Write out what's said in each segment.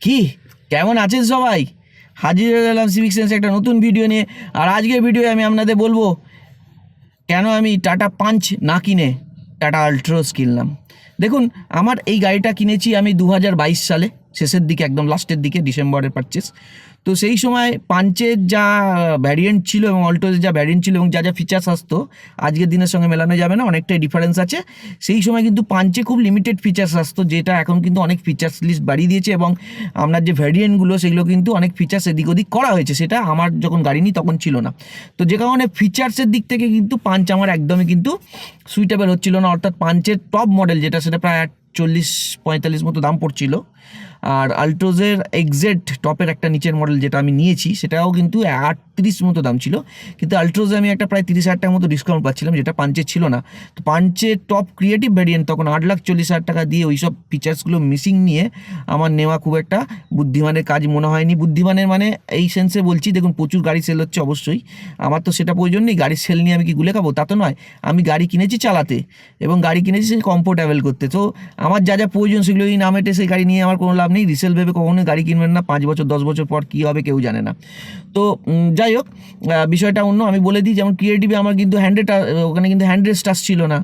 কি কেমন আছেন সবাই? হাজির হয়ে গেলাম সিভিক সেন্স একটা নতুন ভিডিও নিয়ে। আর আজকের ভিডিও আমি আপনাদের বলবো কেন আমি টাটা পাঞ্চ না কিনে টাটা আল্ট্রোজ কিনলাম। দেখুন, আমার এই গাড়িটা কিনেছি আমি 2022 সালে, শেষের দিকে, একদম লাস্টের দিকে, ডিসেম্বরের পারচেস। তো সেই সময় পাঞ্চের যা ভ্যারিয়েন্ট ছিল এবং অল্টোজের যা ভ্যারিয়েন্ট ছিল এবং যা যা ফিচার্স আসতো আজকের দিনের সঙ্গে মেলানো যাবে না, অনেকটাই ডিফারেন্স আছে। সেই সময় কিন্তু পাঞ্চে খুব লিমিটেড ফিচার্স আসতো, যেটা এখন কিন্তু অনেক ফিচার্স লিস্ট বাড়িয়ে দিয়েছে এবং আপনার যে ভ্যারিয়েন্টগুলো সেগুলো কিন্তু অনেক ফিচার্স এদিক ওদিক করা হয়েছে, সেটা আমার যখন গাড়ি নিই তখন ছিল না। তো যে কারণে ফিচার্সের দিক থেকে কিন্তু পাঞ্চ আমার একদমই কিন্তু সুইটেবল হচ্ছিল না, অর্থাৎ পাঞ্চের টপ মডেল যেটা, সেটা প্রায় 40-45 মতো দাম পড়ছিল। আর আল্ট্রোজের এক্সেট টপের একটা নিচের মডেল যেটা আমি নিয়েছি সেটাও কিন্তু 38 মতো দাম ছিল, কিন্তু আল্ট্রোজে আমি একটা প্রায় 30,000 টাকার মতো ডিসকাউন্ট পাচ্ছিলাম, যেটা পাঞ্চের ছিল না। তো পাঞ্চের টপ ক্রিয়েটিভ ভ্যারিয়েন্ট তখন 8,40,000 টাকা দিয়ে ওই সব ফিচার্সগুলো মিসিং নিয়ে আমার নেওয়া খুব একটা বুদ্ধিমানের কাজ মনে হয়নি। বুদ্ধিমানের মানে এই সেন্সে বলছি, দেখুন প্রচুর গাড়ি সেল হচ্ছে, অবশ্যই আমার তো সেটা প্রয়োজন নেই, গাড়ির সেল নিয়ে আমি কি গুলে খাবো তা তো নয়। আমি গাড়ি কিনেছি চালাতে এবং গাড়ি কিনেছি সেই কমফোর্টেবল করতে। তো আমার যা যা প্রয়োজন সেগুলো এই নামেটে সেই গাড়ি নিয়ে আমার কোনো লাভ নেই। রিসেল ভেবে কখনোই গাড়ি কিনবেন না, 5 বছর 10 বছর পর কী হবে কেউ জানে না। তো যাই হোক, বিষয়টা অন্য। আমি বলে দিই, যেমন ক্রিয়েটিভে আমার কিন্তু ওখানে কিন্তু হ্যান্ডরেস্ট আসছিল না,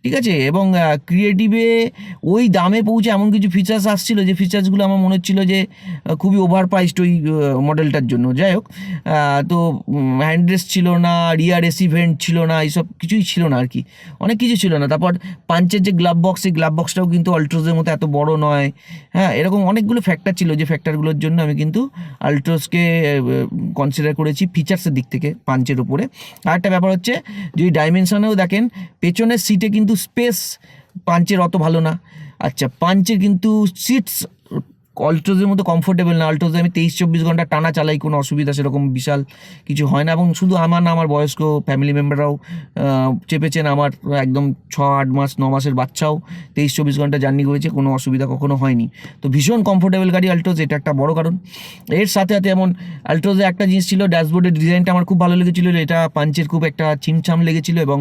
ঠিক আছে, এবং ক্রিয়েটিভে ওই দামে পৌঁছে এমন কিছু ফিচার্স আসছিল যে ফিচার্সগুলো আমার মনে হচ্ছিলো যে খুবই ওভার প্রাইসড ওই মডেলটার জন্য। যাই হোক, তো হ্যান্ডরেস্ট ছিল না, রিয়ার এসি ভেন্ট ছিল না, এইসব কিছুই ছিল না আর কি, অনেক কিছু ছিল না। তারপর পাঞ্চের যে গ্লাভ বক্স, সেই গ্লাভ বক্সটাও কিন্তু আল্ট্রোজের মতো এত বড় নয়। হ্যাঁ, এরকম অনেকগুলো ফ্যাক্টর ছিল, যে ফ্যাক্টরগুলোর জন্য আমি কিন্তু আল্ট্রোজকে কনসিডার করেছি ফিচার্সের দিক থেকে পাঞ্চের উপরে। আর একটা ব্যাপার হচ্ছে, যদি ডাইমেনশনেও দেখেন, পেছনের সিটে কিন্তু স্পেস পাঞ্চের অত ভালো না। আচ্ছা, পাঞ্চের কিন্তু সিটস অল্ট্রোজের মতো কমফোর্টেবল না। অল্ট্রোজে আমি 23-24 ঘন্টা টানা চালাই, কোনো অসুবিধা সেরকম বিশাল কিছু হয় না। এবং শুধু আমার না, আমার বয়স্ক ফ্যামিলি মেম্বাররাও চেপেছেন, আমার একদম 6-8 মাস 9 মাসের বাচ্চাও 23-24 ঘন্টা জার্নি করেছে, কোনো অসুবিধা কখনো হয়নি। তো ভীষণ কমফোর্টেবল গাড়ি আল্ট্রোজ, এটা একটা বড় কারণ। এর সাথে সাথে যেমন আল্ট্রোজে একটা জিনিস ছিল, ড্যাশবোর্ডের ডিজাইনটা আমার খুব ভালো লেগেছিলো, এটা পাঞ্চের খুব একটা চিমচাম লেগেছিলো। এবং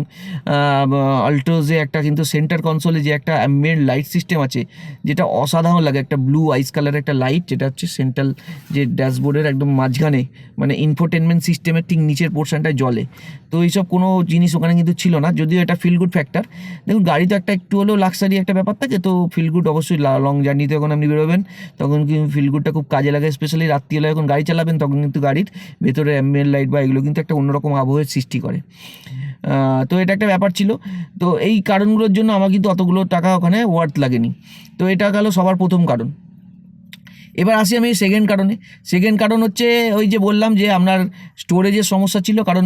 আল্ট্রোজে একটা কিন্তু সেন্টার কনসোলে যে একটা অ্যাম্বিয়েন্ট লাইট সিস্টেম আছে, যেটা অসাধারণ লাগে, একটা ব্লু আইস কালারের একটা লাইট, যেটা হচ্ছে সেন্ট্রাল যে ড্যাশবোর্ডের একদম মাঝখানে, মানে ইনফোটেনমেন্ট সিস্টেমের ঠিক নিচের পোর্শনটায় জ্বলে। তো এইসব কোনো জিনিস ওখানে কিন্তু ছিল না, যদিও এটা ফিল গুড ফ্যাক্টর। দেখুন, গাড়ি তো একটা একটু হলেও লাক্সারি একটা ব্যাপার থাকে, তো ফিল গুড অবশ্যই লং জার্নিতে যখন আপনি বেরোবেন তখন কিন্তু ফিল গুডটা খুব কাজে লাগে। স্পেশালি রাত্রিবেলা যখন গাড়ি চালাবেন তখন কিন্তু গাড়ির ভেতরে অ্যাম্বিয়েন্ট লাইট বা এগুলো কিন্তু একটা অন্যরকম আবহাওয়ার সৃষ্টি করে। তো এটা একটা ব্যাপার ছিল। তো এই কারণগুলোর জন্য আমার কিন্তু অতগুলো টাকা ওখানে ওয়ার্থ লাগেনি। তো এটা গেল সবার প্রথম কারণ। এবার আসি আমি সেকেন্ড কারণে। সেকেন্ড কারণ হচ্ছে, ওই যে বললাম যে আপনার স্টোরেজের সমস্যা ছিল, কারণ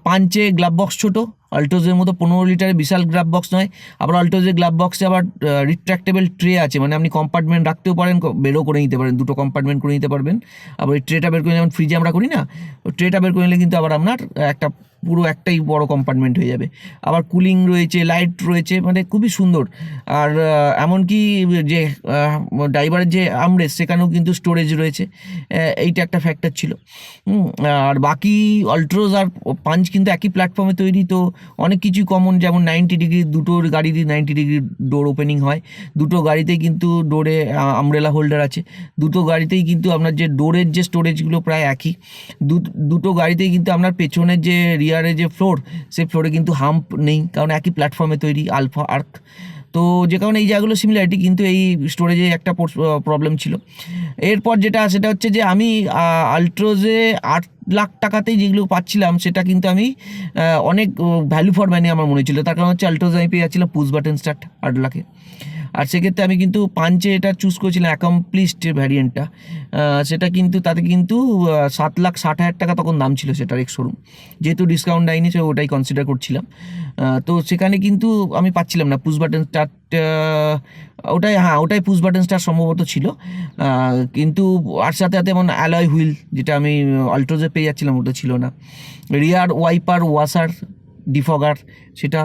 পাঞ্চে গ্লাভ বক্স ছোটো, আল্টোজের মতো 15 লিটারের বিশাল গ্লাভ বক্স নয়। আবার আল্টোজের গ্লাভ বক্সে আবার রিট্র্যাক্টেবল ট্রে আছে, মানে আপনি কম্পার্টমেন্ট রাখতেও পারেন, বেরও করে নিতে পারেন, দুটো কম্পার্টমেন্ট করে নিতে পারবেন। আবার ওই ট্রেটা বের করে, যেমন ফ্রিজে আমরা করি না, ওই ট্রেটা বের করে নিলে কিন্তু আবার আপনার একটা পুরো একটাই বড় কম্পার্টমেন্ট হয়ে যাবে। আবার কুলিং রয়েছে, লাইট রয়েছে, মানে খুবই সুন্দর। আর এমনকি যে ড্রাইভারের যে আমরেস্ট, সেখানেও কিন্তু স্টোরেজ রয়েছে, এইটা একটা ফ্যাক্টর ছিল। আর বাকি আল্ট্রোজ আর পাঞ্চ কিন্তু একই প্ল্যাটফর্মে তৈরি, তো অনেক কিছুই কমন, যেমন 90 ডিগ্রি, দুটো গাড়িরই 90 ডিগ্রি ডোর ওপেনিং হয়, দুটো গাড়িতেই কিন্তু ডোরে আমব্রেলা হোল্ডার আছে, দুটো গাড়িতেই কিন্তু আপনার যে ডোরের যে স্টোরেজগুলো প্রায় একই, দুটো গাড়িতেই কিন্তু আপনার পেছনের যে রিয়ারে যে ফ্লোর, সেই ফ্লোরে কিন্তু হাম্প নেই, কারণ একই প্ল্যাটফর্মে তৈরি, আলফা আর্ক। তো যে কারণে এই জায়গাগুলো সিমিলারিটি, কিন্তু এই স্টোরেজে একটা প্রবলেম ছিল। এরপর যেটা, সেটা হচ্ছে যে আমি আল্ট্রোজে 8 লাখ টাকাতেই যেগুলো পাচ্ছিলাম, সেটা কিন্তু আমি অনেক ভ্যালু ফর মানি আমার মনে ছিল। তার কারণ হচ্ছে আল্ট্রোজে আমি পেয়ে যাচ্ছিলাম পুশ বাটন স্টার্ট 8 লাখে। আর সেক্ষেত্রে আমি কিন্তু পাঞ্চে এটা চুজ করেছিলাম অ্যাকমপ্লিশড ভ্যারিয়েন্টটা, সেটা কিন্তু তাতে কিন্তু 7,60,000 টাকা তখন দাম ছিল সেটার এক্স শোরুম, যেহেতু ডিসকাউন্ট দেয়নি সে ওটাই কনসিডার করছিলাম। তো সেখানে কিন্তু আমি পাচ্ছিলাম না পুশ বাটন স্টার্ট, ওটাই পুশ বাটন স্টার সম্ভবত ছিল। কিন্তু আর সাথে সাথে যেমন অ্যালয় হুইল, যেটা আমি আল্ট্রোজে পেয়ে যাচ্ছিলাম, ওটা ছিল না। রিয়ার ওয়াইপার ওয়াশার ডিফগার, সেটা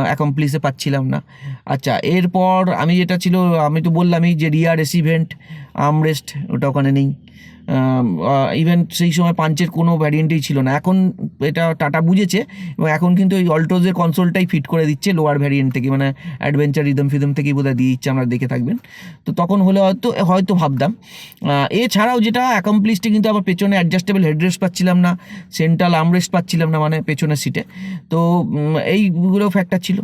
অ্যাকমপ্লিসে পাচ্ছিলাম না। আচ্ছা, এরপর আমি যেটা ছিল, আমি তো বললামই যে রিয়ার এসি ভেন্ট আর্মরেস্ট ওটা ওখানে নেই। ইভেন সেই সময় পাঞ্চের কোনো ভ্যারিয়েন্টেই ছিল না। এখন এটা টাটা বুঝেছে এবং এখন কিন্তু ওই অল্ট্রোজের কনসোলটাই ফিট করে দিচ্ছে লোয়ার ভ্যারিয়েন্ট থেকে, মানে অ্যাডভেঞ্চার রিদম ফিদম থেকেই বোধহয় দিয়ে দিচ্ছে, আমরা দেখে থাকবেন। তো তখন হলে হয়তো ভাবতাম। এছাড়াও যেটা অ্যাকমপ্লিশটি কিন্তু আবার পেছনে অ্যাডজাস্টেবল হেডরেস্ট পাচ্ছিলাম না, সেন্ট্রাল আর্মরেস্ট পাচ্ছিলাম না মানে পেছনের সিটে। তো এইগুলো ফ্যাক্টর ছিল।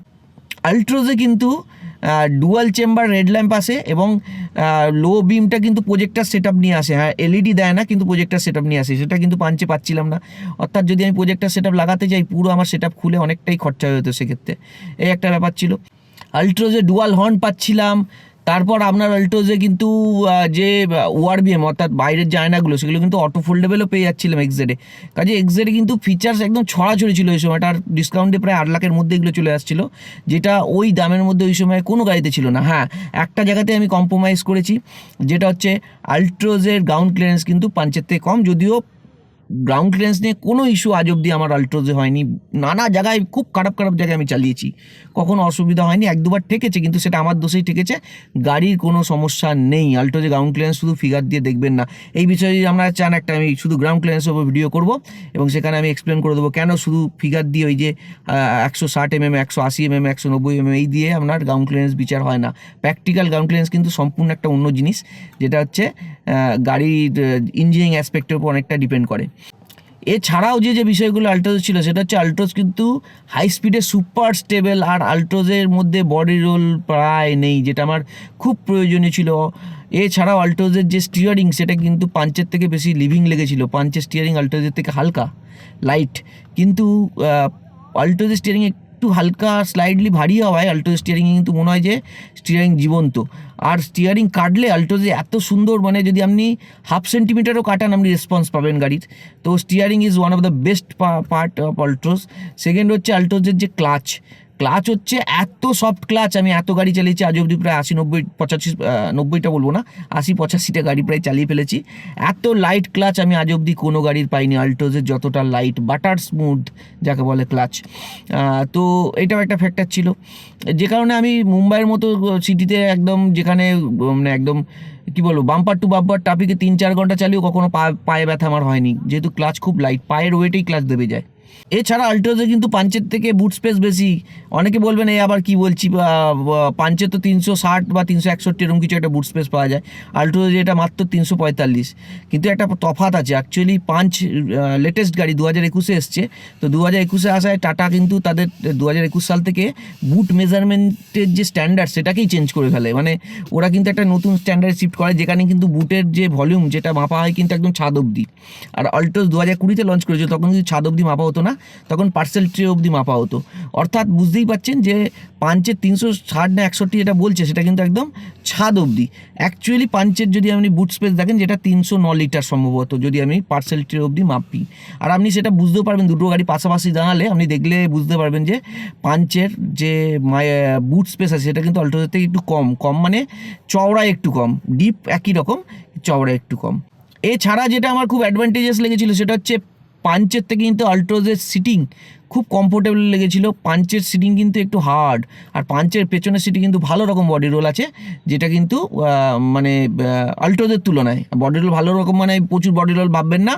আল্ট্রোজে কিন্তু ডুয়াল চেম্বার রেড ল্যাম্প আসে এবং লো বিমটা কিন্তু প্রজেক্টার সেট আপ নিয়ে আসে। হ্যাঁ, এলইডি দেয় না, কিন্তু প্রজেক্টার সেট আপ নিয়ে আসে, সেটা কিন্তু পাঞ্চে পাচ্ছিলাম না। অর্থাৎ যদি আমি প্রজেক্টার সেট আপ লাগাতে যাই, পুরো আমার সেট আপ খুলে অনেকটাই খরচা হয়ে যেত সেক্ষেত্রে। এই একটা ব্যাপার ছিল। আল্ট্রোজে ডুয়াল হর্ন পাচ্ছিলাম। তারপর আপনার অল্টোজে কিন্তু যে ওআরবিএম অর্থাৎ বাইরের যে আয়নাগুলো সেগুলো কিন্তু অটো ফোল্ডেবলও পেয়ে যাচ্ছিলাম এক্সজেডে। কাজে এক্সজেডে কিন্তু ফিচার্স একদম ছড়াছড়ি ছিল ওই সময়টা, আর ডিসকাউন্টে প্রায় 8 লাখের মধ্যে এগুলো চলে আসছিলো, যেটা ওই দামের মধ্যে ওই সময় কোনো গাড়িতে ছিল না। হ্যাঁ, একটা জায়গাতে আমি কম্প্রোমাইজ করেছি, যেটা হচ্ছে আল্ট্রোজের গ্রাউন্ড ক্লিয়ারেন্স কিন্তু পাঞ্চের থেকে কম, যদিও গ্রাউন্ড ক্লিয়ারেন্স নিয়ে কোনো ইস্যু আজ অবধি আমার আল্ট্রোজে হয়নি। নানা জায়গায় খুব খারাপ জায়গায় আমি চালিয়েছি, কখনো অসুবিধা হয়নি। 1-2বার ঠেকেছে, কিন্তু সেটা আমার দোষেই ঠেকেছে, গাড়ির কোনো সমস্যা নেই। আল্ট্রোজে গ্রাউন্ড ক্লিয়ারেন্স শুধু ফিগার দিয়ে দেখবেন না। এই বিষয়ে আমরা চান একটা আমি শুধু গ্রাউন্ড ক্লিয়ারেন্সের উপর ভিডিও করব এবং সেখানে আমি এক্সপ্লেন করে দেবো কেন শুধু ফিগার দিয়ে ওই যে 160 mm, 180 mm, 190 mm এই দিয়ে আপনার গ্রাউন্ড ক্লিয়ারেন্স বিচার হয় না। প্র্যাকটিক্যাল গ্রাউন্ড ক্লিয়ারেন্স কিন্তু সম্পূর্ণ একটা অন্য জিনিস, যেটা হচ্ছে গাড়ির ইঞ্জিনিয়ারিং অ্যাসপেক্টের উপর অনেকটা ডিপেন্ড করে। এছাড়াও যে বিষয়গুলো আল্ট্রোজ ছিল সেটা হচ্ছে আল্ট্রোজ কিন্তু হাই স্পিডে সুপার স্টেবল, আর আল্ট্রোজের মধ্যে বডি রোল প্রায় নেই, যেটা আমার খুব প্রয়োজনীয় ছিল। এছাড়াও আল্ট্রোজের যে স্টিয়ারিং সেটা কিন্তু পাঞ্চের থেকে বেশি লিভিং লেগেছিল। পাঞ্চের স্টিয়ারিং আল্ট্রোজের থেকে হালকা লাইট, কিন্তু আল্ট্রোজের স্টিয়ারিং একটু হালকা স্লাইডলি ভারী হওয়ায় আল্ট্রোজ স্টিয়ারিংয়ে কিন্তু মনে হয় যে স্টিয়ারিং জীবন্ত। আর স্টিয়ারিং কাটলে আল্ট্রোজে এত সুন্দর, মানে যদি আপনি 1/2 সেন্টিমিটারও কাটান আপনি রেসপন্স পাবেন গাড়ির। তো steering is one of the best part of Altroz. Second হচ্ছে আল্ট্রোজের যে ক্লাচ হচ্ছে এত সফট ক্লাচ, আমি এত গাড়ি চালিয়েছি আজ অবধি, প্রায় 80, 90, 85, 90টা বলবো না, 80-85টা গাড়ি প্রায় চালিয়ে ফেলেছি। এত লাইট ক্লাচ আমি আজ অবধি কোনো গাড়ির পাইনি আল্ট্রোজের, যতটা লাইট, বাটার স্মুথ যাকে বলে ক্লাচ। তো এটাও একটা ফ্যাক্টর ছিল, যে কারণে আমি মুম্বাইয়ের মতো সিটিতে একদম, যেখানে মানে একদম কী বলবো, বাম্পার টু বাম্পার ট্রাফিকে 3-4 ঘন্টা চালিয়েও কখনো পায়ে ব্যথা আমার হয়নি, যেহেতু ক্লাচ খুব লাইট, পায়ের ওয়েটেই ক্লাচ দেবে যায়। এছাড়া আল্ট্রোজে কিন্তু পাঞ্চের থেকে বুট স্পেস বেশি। অনেকে বলবেন এই আবার কি বলছি, পাঞ্চে তো 360 বা 361 এরকম কিছু একটা বুট স্পেস পাওয়া যায়, আল্ট্রোজে এটা মাত্র 345। কিন্তু একটা তফাৎ আছে, অ্যাকচুয়ালি পাঞ্চ লেটেস্ট গাড়ি 2021-এ এসছে। তো 2021-এ আসায় টাটা কিন্তু তাদের 2021 সাল থেকে বুট মেজারমেন্টের যে স্ট্যান্ডার্ড সেটাকেই চেঞ্জ করে ফেলে। মানে ওরা কিন্তু একটা নতুন স্ট্যান্ডার্ড শিফট করে, যেখানে কিন্তু বুটের যে ভলিউম যেটা মাপা হয় কিন্তু একদম ছাদ অবধি। আর আল্ট্রোজ 2020-তে লঞ্চ করেছিল, তখন কিন্তু ছাদ অবধি মাপা হতো না, তখন পার্সেল ট্রে অবধি মাপা হতো। অর্থাৎ বুঝতেই পারছেন যে পাঞ্চের 360 না 61 যেটা বলছে সেটা কিন্তু একদম ছাদ অবধি। অ্যাকচুয়ালি পাঞ্চের যদি আপনি বুট স্পেস দেখেন, যেটা 309 লিটার সম্ভবত, যদি আমি পার্সেল ট্রে অবধি মাপি। আর আপনি সেটা বুঝতেও পারবেন, দুটো গাড়ি পাশাপাশি দাঁড়ালে আপনি দেখলে বুঝতে পারবেন যে পাঞ্চের যে বুট স্পেস আছে সেটা কিন্তু আল্ট্রোজের থেকে একটু কম মানে চওড়ায় একটু কম, ডিপ একই রকম, চওড়া একটু কম। এছাড়া যেটা আমার খুব অ্যাডভান্টেজেস লেগেছিল সেটা হচ্ছে পাঞ্চের থেকে কিন্তু আল্ট্রোজের সিটিং খুব কমফোর্টেবল লেগেছিল। পাঞ্চের সিটিং কিন্তু একটু হার্ড, আর পাঞ্চের পেছনের সিটে কিন্তু ভালো রকম বডি রোল আছে, যেটা কিন্তু মানে আল্ট্রোজের তুলনায় বডি রোল ভালো রকম, মানে প্রচুর বডি রোল ভাববেন না,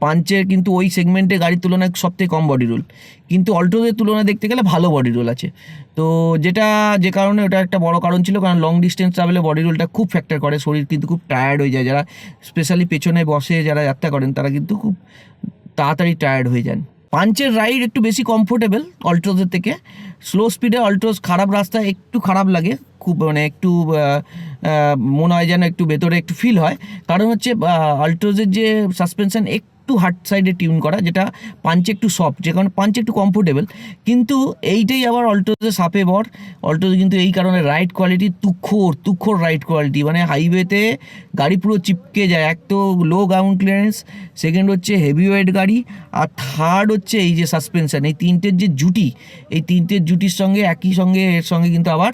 পাঞ্চের কিন্তু ওই সেগমেন্টে গাড়ির তুলনায় সবথেকে কম বডি রোল, কিন্তু আল্ট্রোজের তুলনায় দেখতে গেলে ভালো বডি রোল আছে। তো যে কারণে ওটা একটা বড় কারণ ছিল, কারণ লং ডিস্টেন্স ট্রাভেলে বডি রোলটা খুব ফ্যাক্টর করে, শরীর কিন্তু খুব টায়ার্ড হয়ে যায়। যারা স্পেশালি পেছনে বসে যারা যাত্রা করেন তারা কিন্তু খুব তাড়াতাড়ি টায়ার্ড হয়ে যান। পাঞ্চের রাইড একটু বেশি কমফোর্টেবল আল্ট্রোজের থেকে। স্লো স্পিডে আল্ট্রোজ খারাপ রাস্তায় একটু খারাপ লাগে, খুব মানে একটু মনে হয় যেন একটু ভেতরে একটু ফিল হয়, কারণ হচ্ছে আল্ট্রোজের যে সাসপেনশন একটু হার্ড সাইডে টিউন করা, যেটা পাঞ্চে একটু সফট, যে কারণে পাঞ্চে একটু কমফোর্টেবল। কিন্তু এইটাই আবার অল্ট্রোজের সাপে বর। অল্ট্রোজ কিন্তু এই কারণে রাইড কোয়ালিটি তুক্ষর রাইড কোয়ালিটি, মানে হাইওয়েতে গাড়ি পুরো চিপকে যায়। এক তো লো গ্রাউন্ড ক্লিয়ারেন্স, সেকেন্ড হচ্ছে হেভি ওয়েট গাড়ি, আর থার্ড হচ্ছে এই যে সাসপেনশন, এই তিনটের যে জুটি, এই তিনটের জুটির সঙ্গে একই সঙ্গে এর সঙ্গে কিন্তু আবার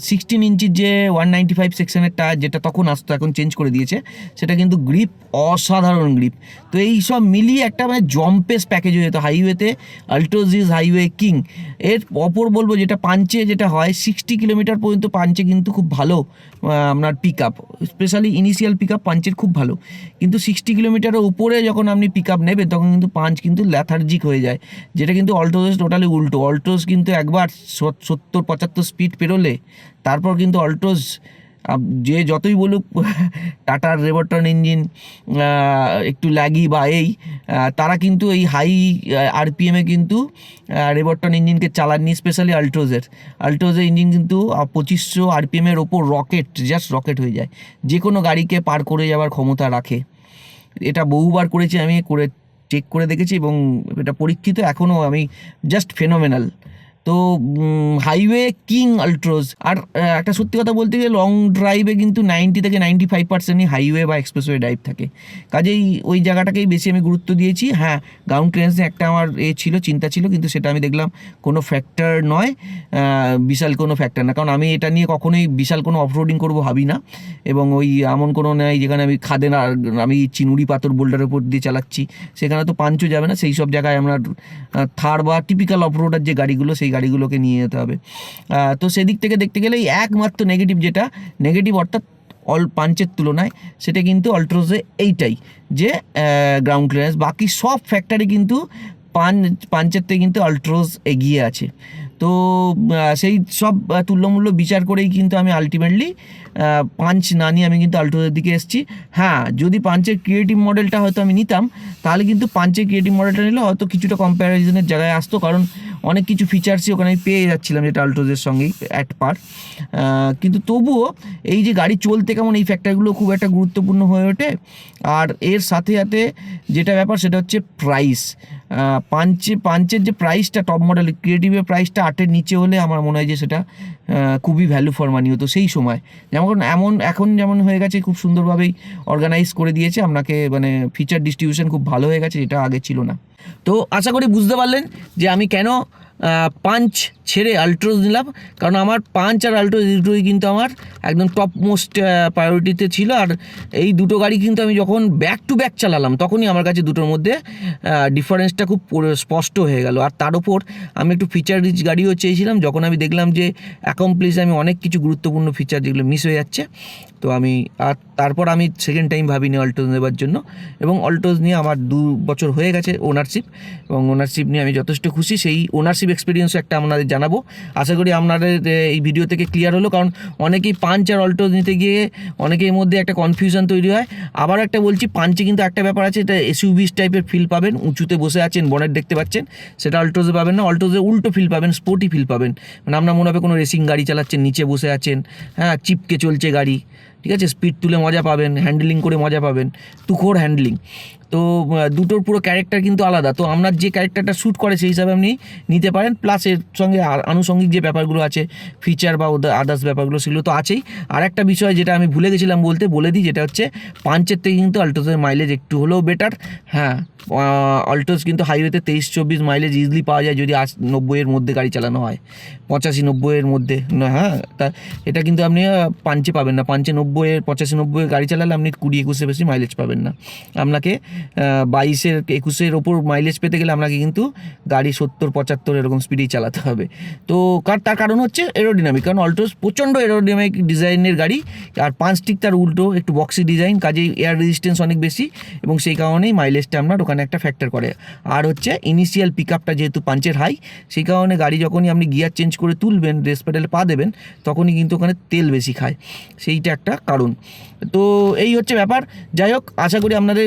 16 ইঞ্চির যে 190 95 সেকশনের টায়ার যেটা তখন আসতো, এখন চেঞ্জ করে দিয়েছে, সেটা কিন্তু গ্রিপ অসাধারণ গ্রিপ। তো এই সব মিলিয়ে একটা মানে জম্পেস প্যাকেজ হয়ে যেত হাইওয়েতে। আল্ট্রোজ ইজ হাইওয়ে কিং। এর অপর বলবো যেটা পাঞ্চে যেটা হয় 60 কিলোমিটার পর্যন্ত পাঞ্চে কিন্তু খুব ভালো আপনার pick up, specially initial pick up পাঞ্চের খুব ভালো। কিন্তু 60 কিলোমিটারের উপরে যখন আপনি পিক আপ নেবেন তখন কিন্তু পাঞ্চ কিন্তু ল্যাথার্জিক হয়ে যায়, যেটা কিন্তু অল্টোজের টোটালি উল্টো। অল্টোজ কিন্তু একবার 70-75 স্পিড পেরোলে তারপর কিন্তু অল্টোজ যে যতই বলুক টাটার রেবর্টন ইঞ্জিন একটু ল্যাগি বা তারা কিন্তু এই হাই আরপিএমে কিন্তু রেবর্টন ইঞ্জিনকে চালাননি, স্পেশালি আল্ট্রোজের ইঞ্জিন কিন্তু 2500 আরপিএমের ওপর জাস্ট রকেট হয়ে যায়, যে কোনো গাড়িকে পার করে যাওয়ার ক্ষমতা রাখে। এটা বহুবার করেছি, আমি চেক করে দেখেছি এবং এটা পরীক্ষিত, এখনও আমি জাস্ট ফেনোমেনাল। তো হাইওয়ে কিং আল্ট্রোজ। আর একটা সত্যি কথা বলতে গেলে লং ড্রাইভে কিন্তু 90 থেকে 95%ই হাইওয়ে বা এক্সপ্রেসওয়ে ড্রাইভ থাকে, কাজেই ওই জায়গাটাকেই বেশি আমি গুরুত্ব দিয়েছি। হ্যাঁ, গ্রাউন্ড ক্লিয়ারেন্সে একটা আমার চিন্তা ছিল, কিন্তু সেটা আমি দেখলাম কোনো ফ্যাক্টর নয়, বিশাল কোনো ফ্যাক্টর না, কারণ আমি এটা নিয়ে কখনোই বিশাল কোনো অফরোডিং করবো ভাবি না। এবং ওই এমন কোনো নেই যেখানে আমি খাদে না, আমি চিনুড়ি পাথর বোল্ডারের উপর দিয়ে চালাচ্ছি, সেখানে তো পাঞ্চও যাবে না। সেই সব জায়গায় আমরা থার বা টিপিক্যাল অফরোডার যে গাড়িগুলো, সেই গাড়িগুলোকে নিয়ে যেতে হবে। তো সেদিক থেকে দেখতে গেলে এই একমাত্র নেগেটিভ অর্থাৎ পাঞ্চের তুলনায় সেটা কিন্তু অল্ট্রোজে এইটাই যে গ্রাউন্ড ক্লিয়ারেন্স, বাকি সব ফ্যাক্টরি কিন্তু পাঞ্চের থেকে কিন্তু অল্ট্রোজ এগিয়ে আছে। তো সেই সব তুল্যমূল্য বিচার করেই কিন্তু আমি আলটিমেটলি পাঞ্চ না নিয়ে আমি কিন্তু আল্ট্রোজের দিকে এসেছি। হ্যাঁ, যদি পাঞ্চের ক্রিয়েটিভ মডেলটা হয়তো আমি নিতাম, তাহলে কিন্তু পাঞ্চের ক্রিয়েটিভ মডেলটা নিলে হয়তো কিছুটা কম্প্যারিজনের জায়গায় আসতো, কারণ অনেক কিছু ফিচার্সই ওখানে আমি পেয়ে যাচ্ছিলাম যেটা আল্ট্রোজের সঙ্গেই অ্যাট পার। কিন্তু তবুও এই যে গাড়ি চলতে কেমন, এই ফ্যাক্টরগুলো খুব একটা গুরুত্বপূর্ণ হয়ে ওঠে। আর এর সাথে সাথে যেটা ব্যাপার সেটা হচ্ছে প্রাইস। পাঞ্চের যে প্রাইসটা, টপ মডেল ক্রিয়েটিভের প্রাইসটা 8-এর নিচে হলে আমার মনে হয় যে সেটা খুবই ভ্যালু ফর মানি হতো সেই সময়। এখন যেমন হয়ে গেছে, খুব সুন্দরভাবেই অর্গানাইজ করে দিয়েছে আপনাকে, মানে ফিচার ডিস্ট্রিবিউশন খুব ভালো হয়ে গেছে, এটা আগে ছিল না। তো আশা করি বুঝতে পারলেন যে আমি কেন পাঞ্চ ছেড়ে আল্ট্রোজ নিলাম, কারণ আমার পাঞ্চ আর আল্ট্রোজ দুটোই কিন্তু আমার একদম টপ মোস্ট প্রায়োরিটিতে ছিল। আর এই দুটো গাড়ি কিন্তু আমি যখন ব্যাক টু ব্যাক চালালাম তখনই আমার কাছে দুটোর মধ্যে ডিফারেন্সটা খুব স্পষ্ট হয়ে গেল। আর তার উপর আমি একটু ফিচার রিচ গাড়িও চেয়েছিলাম, যখন আমি দেখলাম যে অ্যাকমপ্লিশ আমি অনেক কিছু গুরুত্বপূর্ণ ফিচার যেগুলো মিস হয়ে যাচ্ছে, তো তারপর আমি সেকেন্ড টাইম ভাবিনি অল্টোজ নেবার জন্য। এবং অল্টোজ নিয়ে আমার 2 বছর হয়ে গেছে ওনারশিপ, এবং ওনারশিপ নিয়ে আমি যথেষ্ট খুশি। সেই ওনারশিপ এক্সপিরিয়েন্সও একটা আপনাদের জানাবো। আশা করি আপনাদের এই ভিডিও থেকে ক্লিয়ার হলো, কারণ অনেকেই পাঞ্চ আর অল্টোজ নিতে গিয়ে অনেকের মধ্যে একটা কনফিউশন তৈরি হয়। আবার একটা বলছি, পাঞ্চে কিন্তু একটা ব্যাপার আছে, এটা এসইউভি টাইপের ফিল পাবেন, উঁচুতে বসে আছেন, বনেট দেখতে পাচ্ছেন, সেটা অল্টোজে পাবেন না। অল্টোজে উল্টো ফিল পাবেন, স্পোর্টি ফিল পাবেন, মানে আপনার মনে হবে কোনো রেসিং গাড়ি চালাচ্ছেন, নিচে বসে আছেন, হ্যাঁ, চিপকে চলছে গাড়ি, ঠিক আছে, স্পিড তুলে মজা পাবেন, হ্যান্ডলিং করে মজা পাবেন, তুখোর হ্যান্ডলিং। তো দুটোর পুরো ক্যারেক্টার কিন্তু আলাদা, তো আপনার যে ক্যারেক্টারটা শ্যুট করে সেই হিসাবে আপনি নিতে পারেন। প্লাস এর সঙ্গে আনুষঙ্গিক যে ব্যাপারগুলো আছে, ফিচার বা আদার্স ব্যাপারগুলো, সেগুলো তো আছেই। আর একটা বিষয় যেটা আমি ভুলে গেছিলাম বলে দিই, যেটা হচ্ছে পাঞ্চের থেকে কিন্তু অল্টোজের মাইলেজ একটু হলেও বেটার। হ্যাঁ, অল্টোজ কিন্তু হাইওয়েতে 23-24 মাইলেজ ইজিলি পাওয়া যায় যদি 90-এর মধ্যে গাড়ি চালানো হয়, 85-90-এর মধ্যে না। হ্যাঁ, তা এটা কিন্তু আপনি পাঞ্চে পাবেন না। পাঞ্চে 85-90 গাড়ি চালালে আপনি 20-21 বেশি মাইলেজ পাবেন না। আপনাকে 22-21 ওপর মাইলেজ পেতে গেলে আপনাকে কিন্তু গাড়ি 70-75 এরকম স্পিডেই চালাতে হবে। তো তার কারণ হচ্ছে এরোডিনামিক, কারণ অল্টোজ প্রচণ্ড এরোডিনামিক ডিজাইনের গাড়ি, আর পাঞ্চটিক তার উল্টো একটু বক্সি ডিজাইন, কাজেই এয়ার রেজিস্ট্যান্স অনেক বেশি, এবং সেই কারণেই মাইলেজটা আপনার ওখানে একটা ফ্যাক্টর করে। আর হচ্ছে ইনিশিয়াল পিক আপটা যেহেতু পাঞ্চের হাই, সেই কারণে গাড়ি যখনই আপনি গিয়ার চেঞ্জ করে তুলবেন, রেস পেডালে পা দেবেন, তখনই কিন্তু ওখানে তেল বেশি খায়, সেইটা একটা কারণ। তো এই হচ্ছে ব্যাপার। যাই হোক, আশা করি আপনাদের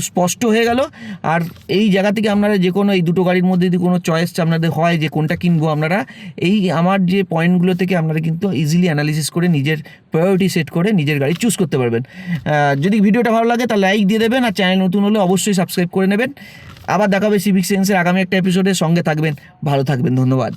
স্পষ্ট হয়ে গেল। আর এই জায়গা থেকে আপনারা যে কোনো এই দুটো গাড়ির মধ্যে যদি কোনো চয়েস আপনাদের হয় যে কোনটা কিনবো, আপনারা এই আমার যে পয়েন্টগুলো থেকে আপনারা কিন্তু ইজিলি অ্যানালিসিস করে নিজের প্রায়োরিটি সেট করে নিজের গাড়ি চুজ করতে পারবেন। যদি ভিডিওটা ভালো লাগে তাহলে লাইক দিয়ে দেবেন, আর চ্যানেল নতুন হলে অবশ্যই সাবস্ক্রাইব করে নেবেন। আবার দেখাবে সিভিক সেন্সের আগামী একটা এপিসোডের সঙ্গে থাকবেন, ভালো থাকবেন, ধন্যবাদ।